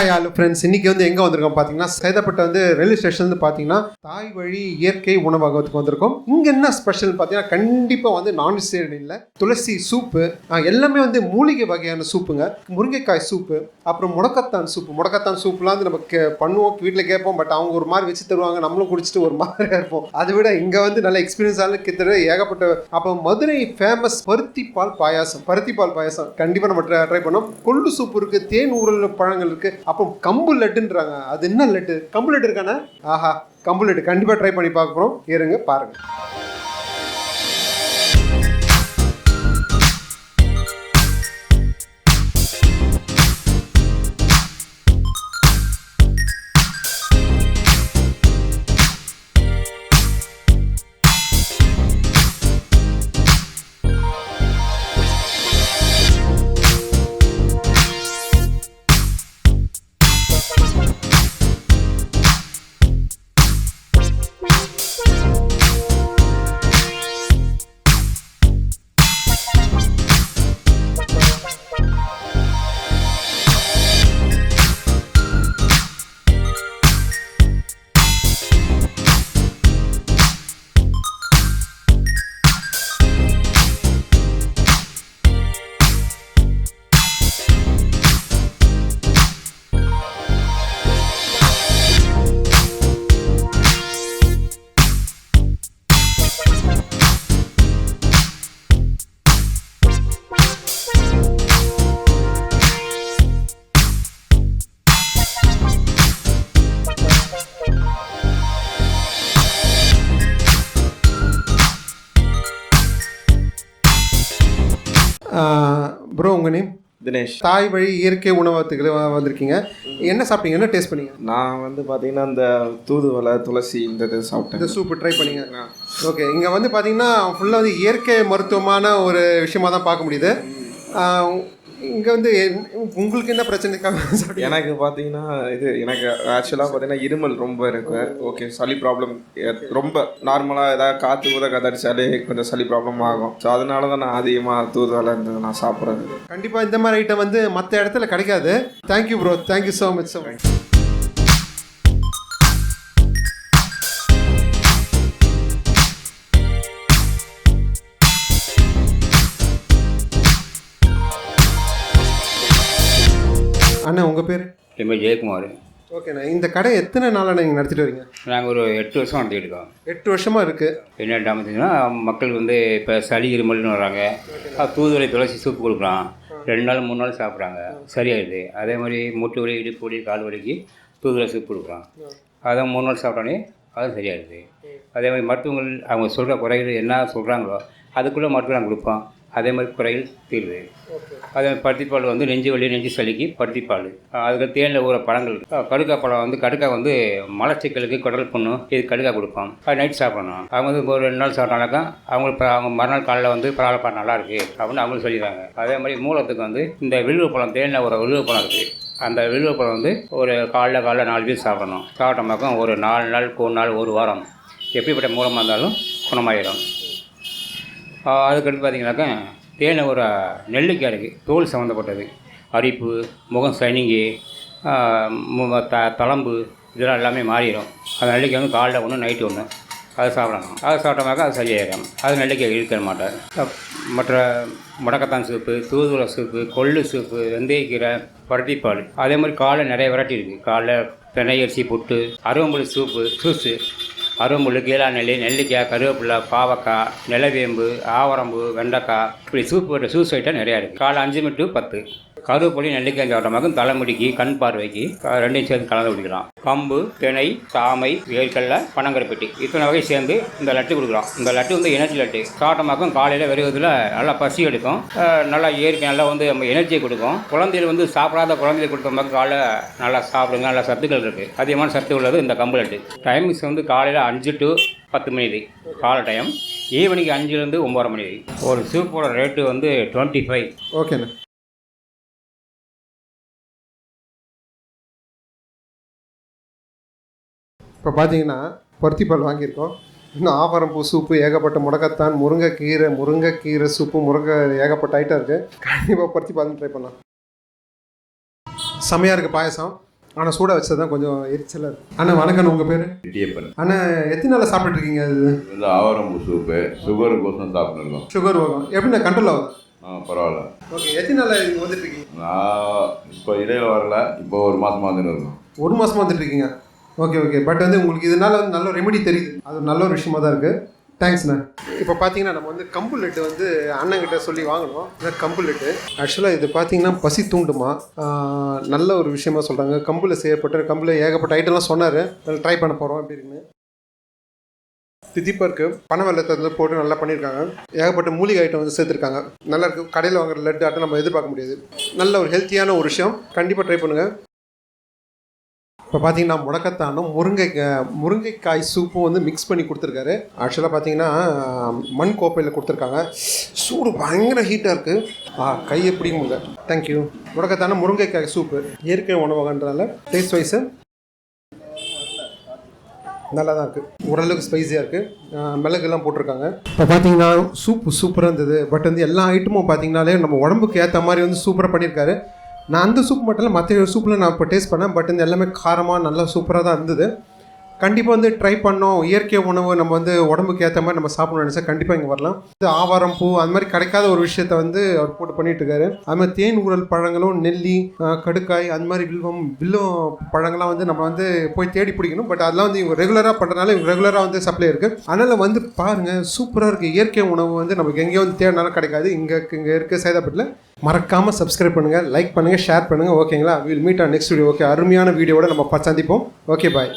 Hi hello friends, இன்றைக்கி வந்து எங்கே வந்திருக்கோம் பார்த்தீங்கன்னா சைதாப்பேட்டை வந்து ரயில்வே ஸ்டேஷன் வந்து பார்த்தீங்கன்னா தாய் வழி இயற்கை உணவகத்துக்கு வந்திருக்கோம். இங்கே என்ன ஸ்பெஷல் பார்த்தீங்கன்னா கண்டிப்பாக வந்து நான்வெஜிடேரியனில் துளசி சூப்பு, எல்லாமே வந்து மூலிகை வகையான சூப்புங்க. முருங்கைக்காய் சூப்பு, அப்புறம் முடக்கத்தான் சூப்புலாம் வந்து நம்ம பண்ணுவோம், வீட்டில் கேட்போம். பட் அவங்க ஒரு மாதிரி வச்சு தருவாங்க, நம்மளும் குடிச்சிட்டு ஒரு மாதிரியாக இருப்போம். அதை விட இங்கே வந்து நல்ல எக்ஸ்பீரியன்ஸ் ஆகல கிட்ட ஏகப்பட்ட. அப்போ மதுரை ஃபேமஸ் பருத்திப்பால் பாயாசம் கண்டிப்பாக நம்ம ட்ரை பண்ணோம். கொள்ளு சூப்பு இருக்குது, தேன் ஊரல் பழங்கள் இருக்குது, அப்புறம் கம்பு லட்டுன்றாங்க. அது என்ன லட்டு? கம்பு லட்டு இருக்கானே? ஆஹா, கம்பு லட்டு கண்டிப்பாக ட்ரை பண்ணி பார்க்க போகிறோம். இருங்க பாருங்க. ப்ரோ, உங்கள் நேம்? தினேஷ். தாய் வழி இயற்கை உணவகத்துக்கு வந்திருக்கீங்க. என்ன சாப்பிட்டீங்க? என்ன டேஸ்ட் பண்ணீங்க? நான் வந்து பார்த்தீங்கன்னா இந்த தூதுவளை, துளசி இந்த இது சாப்பிட்டேன். இந்த சூப்பு ட்ரை பண்ணீங்க. ஓகே, இங்கே வந்து பார்த்தீங்கன்னா ஃபுல்லாக வந்து இயற்கை மருத்துவமான ஒரு விஷயமாக தான் பார்க்க முடியுது. இங்கே வந்து உங்களுக்கு என்ன பிரச்சனை? எனக்கு பார்த்தீங்கன்னா எனக்கு ஆக்சுவலாக பார்த்தீங்கன்னா இருமல் ரொம்ப இருக்கு. ஓகே, சளி ப்ராப்ளம் ரொம்ப நார்மலாக ஏதாவது காற்று கூட கதடிச்சாலே கொஞ்சம் சளி ப்ராப்ளம் ஆகும். ஸோ அதனால தான் நான் அதிகமாக தூதுவளை இருந்தது நான் சாப்பிட்றது. கண்டிப்பாக இந்த மாதிரி ஐட்டம் வந்து மற்ற இடத்துல கிடைக்காது. Thank you bro, thank you so much. அண்ணா, உங்கள் பேர்? என் பேர் ஜெயக்குமார். ஓகேண்ணா, இந்த கடை எத்தனை நாளாக நீங்கள் நடத்திட்டு வரீங்க? நாங்கள் ஒரு 8 வருஷம் நடத்திட்டு இருக்கோம். 8 வருஷமாக இருக்குது. என்ன டாமத்துன்னா மக்கள் வந்து இப்போ சளி இருமல்னு வர்றாங்க, தூதுவளை துளசி சூப்பு கொடுக்குறோம். 2 நாள் 3 நாள் சாப்பிட்றாங்க, சரியாயிடுது. அதே மாதிரி மூட்டு வலி, இடுப்பு வலி, கால் வலிக்கு தூதுவளை சூப்பு கொடுக்குறோம். அதை 3 நாள் சாப்பிட்டானே அதுவும் சரியாயிடுது. அதே மாதிரி மருத்துவங்கள் அவங்க சொல்கிற குறைகள் என்ன சொல்கிறாங்களோ அதுக்குள்ளே மருத்துவம் நாங்கள் கொடுப்போம். அதே மாதிரி குறைகள் தீர்வு. அதே மாதிரி பருத்திப்பால் வந்து நெஞ்சு வலி, நெஞ்சு சளிக்கு பருத்திப்பால். அதுக்கு தேனில் ஊற பழங்கள். கடுக்காய் பழம் வந்து கடுக்காய் வந்து மலச்சிக்கலுக்கு, குடல் புண்ணு, இது கடுக்காய் கொடுப்போம். அது நைட் சாப்பிடணும். அவங்க வந்து ஒரு 2 நாள் சாப்பிட்டானாக்கா அவங்க மறுநாள் காலையில் வந்து பரவாயில்லப்பா நல்லாயிருக்கு அப்படின்னு அவங்களும் சொல்லிடுறாங்க. அதே மாதிரி மூலத்துக்கு வந்து இந்த வில்வப்பழம், தேனில் ஒரு வில்வப்பழம் இருக்குது. அந்த வில்வப்பழம் வந்து ஒரு காலைல 4 பீஸ் சாப்பிடணும். சாப்பிட்டோம்னாக்கா ஒரு 4 நாள், 1 நாள், 1 வாரம் எப்படிப்பட்ட மூலமாக இருந்தாலும் குணமாயிடும். அதுக்கடுத்து பார்த்திங்கனாக்கா தேனில் ஒரு நெல்லிக்காய் இருக்குது, தோல் சம்மந்தப்பட்டது. அரிப்பு, முகம் சைனிங்கு, தளம்பு இதெல்லாம் எல்லாமே மாறிடும். அது நெல்லிக்காய் வந்து காலைல 1, நைட்டு 1 அதை சாப்பிடணும். அதை சாப்பிட்டோம்னாக்கா அது சரியாயிடும். அது நெல்லிக்காய் இழுக்க மாட்டார். மற்ற முடக்கத்தான் சூப்பு, தூதுவளை சூப்பு, கொள்ளு சூப்பு, வெந்தயக்கீரை, பருத்திப்பால். அதே மாதிரி காலைல நிறைய வெரைட்டி இருக்குது. காலைல தினை அரிசி புட்டு, அருவம்புளி சூப்பு, ஜூஸு, அருவம்புல், கீழாநெல்லி, நெல்லிக்காய், கருவேப்பிலை, பாவக்காய், நிலவேம்பு, ஆவரம்பு, வெண்டைக்காய், இப்படி சூப்பு ஜூஸ் ஐட்டம் நிறையா இருக்குது. காலை 5 மணி to 10. கருவேப்பிலை, நெல்லிக்காய் சாப்பிட்டோம்னாக்க தலைமுடிக்கு, கண் பார்வைக்கு 2 சேர்ந்து கலந்து குடிக்கலாம். கம்பு, திணை, சாமை, வேர்க்கடலை, பனங்கருப்பட்டி இத்தனை வகை சேர்ந்து இந்த லட்டு கொடுக்குறோம். இந்த லட்டு வந்து எனர்ஜி லட்டு. சாப்பிட்டோம்னாக்கும் காலையில் வெறுவதில் நல்லா பசி எடுக்கும், நல்லா இயற்கை நல்லா வந்து நம்ம எனர்ஜியை கொடுக்கும். குழந்தைகள் வந்து சாப்பிடாத குழந்தைகள் கொடுத்தோம்னாக்க காலைல நல்லா சாப்பிடுங்க, நல்லா சத்துக்கள் இருக்குது. அதிகமான சத்து உள்ளது இந்த கம்பு லட்டு. டைமிங்ஸ் வந்து காலையில் 5 to 10 மணி காலை டைம், ஈவினிங் 5 to 9 மணி. ஒரு சூப்போட ரேட்டு வந்து 25. ஓகேண்ணா. இப்போ பார்த்தீங்கன்னா பருத்திப்பால் வாங்கியிருக்கோம். இன்னும் ஆவரம்பூ சூப்பு, ஏகப்பட்ட முடக்கத்தான், முருங்கைக்கீரை சூப்பு, ஏகப்பட்ட ஐட்டம் இருக்குது. கண்டிப்பாக பருத்திப்பால் ட்ரை பண்ணலாம். செம்மையாக இருக்குது பாயசம். ஆனால் சூடாக வச்சது தான் கொஞ்சம் எரிச்சலாக இருக்குது. அண்ணா வணக்கம், உங்கள் பேர்? பெரியப்பன். அண்ணா எத்தனை நாளில் சாப்பிட்டுட்டு இருக்கீங்க? அது வந்து ஆவரம்பு சூப்பு சுகருக்கோசம் சாப்பிட்ருக்கோம். சுகர் வரும் எப்படிண்ணா கண்ட்ரோல் ஆகுது? பரவாயில்ல. ஓகே, எத்தனை நாளில் இங்கே வந்துட்டு இருக்கீங்க? நான் இப்போ இடையில வரல, இப்போ ஒரு மாதமாக வந்துட்டு இருக்கோம். ஒரு மாதமாக வந்துட்டு இருக்கீங்க. Okay okay. பட் வந்து உங்களுக்கு இதனால் வந்து நல்ல ரெமெடி தெரியுது, அது நல்ல ஒரு விஷயமா தான் இருக்குது. தேங்க்ஸ்ண்ணா. இப்போ பார்த்தீங்கன்னா நம்ம வந்து கம்பு லட்டு வந்து அண்ணங்கிட்ட சொல்லி வாங்கணும். கம்பு லட்டு ஆக்சுவலாக இது பார்த்தீங்கன்னா பசி தூண்டுமா, நல்ல ஒரு விஷயமா சொல்கிறாங்க. கம்பில் செய்யப்பட்ட கம்பில் ஏகப்பட்ட ஐட்டம்லாம் சொன்னார், அதில் ட்ரை பண்ண போகிறோம் எப்படி இருக்குன்னு. திதிப்பாக இருக்குது, பனை வெள்ளத்தை வந்து போட்டு நல்லா பண்ணியிருக்காங்க. ஏகப்பட்ட மூலிகை ஐட்டம் வந்து சேர்த்துருக்காங்க, நல்லா இருக்குது. கடையில் வாங்குற லட்டு ஆட்டம் நம்ம எதிர்பார்க்க முடியாது. நல்ல ஒரு ஹெல்த்தியான ஒரு விஷயம், கண்டிப்பாக ட்ரை பண்ணுங்கள். இப்போ பார்த்தீங்கன்னா முடக்கத்தானும் முருங்கைக்காய் சூப்பும் வந்து மிக்ஸ் பண்ணி கொடுத்துருக்காரு. ஆக்சுவலாக பார்த்தீங்கன்னா மண் கோப்பையில் கொடுத்துருக்காங்க. சூடு பயங்கர ஹீட்டாக இருக்குது, கையை பிடிக்க முடியல. தேங்க்யூ. முடக்கத்தானும் முருங்கைக்காய் சூப்பு இயற்கை உணவகன்றதால டேஸ்ட் வைஸு நல்லா தான் இருக்குது, ஓரளவுக்கு ஸ்பைஸியாக இருக்குது, மிளகுலாம் போட்டிருக்காங்க. இப்போ பார்த்தீங்கன்னா சூப்பு சூப்பராக இருந்தது. பட் வந்து எல்லா ஐட்டமும் பார்த்தீங்கன்னாலே நம்ம உடம்புக்கு ஏற்ற மாதிரி வந்து சூப்பராக பண்ணியிருக்காரு. நான் அந்த சூப் மட்டும் இல்லை, மற்ற சூப்பில் நான் இப்போ டேஸ்ட் பண்ணேன். பட் இந்த எல்லாமே காரமாக நல்லா சூப்பராக தான் இருந்தது. கண்டிப்பாக வந்து ட்ரை பண்ணோம். இயற்கை உணவு நம்ம வந்து உடம்புக்கு ஏற்ற மாதிரி நம்ம சாப்பிடணும்னு நினச்சா கண்டிப்பாக இங்கே வரலாம். இது ஆவாரம் பூ அந்த மாதிரி கிடைக்காத ஒரு விஷயத்த வந்து அவர் போட்டு பண்ணிட்டு இருக்காரு. அது மாதிரி தேன் ஊரல் பழங்களும், நெல்லி, கடுக்காய், அந்த மாதிரி வில்லம் பழங்கள்லாம் வந்து நம்ம வந்து போய் தேடி பிடிக்கணும். பட் அதெல்லாம் வந்து இவங்க ரெகுலராக பண்ணுறதுனால இவங்க ரெகுலராக வந்து சப்ளை இருக்குது. அதனால் வந்து பாருங்கள், சூப்பராக இருக்குது. இயற்கை உணவு வந்து நமக்கு எங்கேயோ வந்து தேடினாலும் கிடைக்காது. இங்கே இருக்குது சைதாப்பேட்டில். மறக்காமல் சப்ஸ்கிரைப் பண்ணுங்கள், லைக் பண்ணுங்கள், ஷேர் பண்ணுங்கள். ஓகேங்களா? Will meet on next video. Okay, அருமையான வீடியோவோட நம்ம சந்திப்போம். ஓகே, பாய்.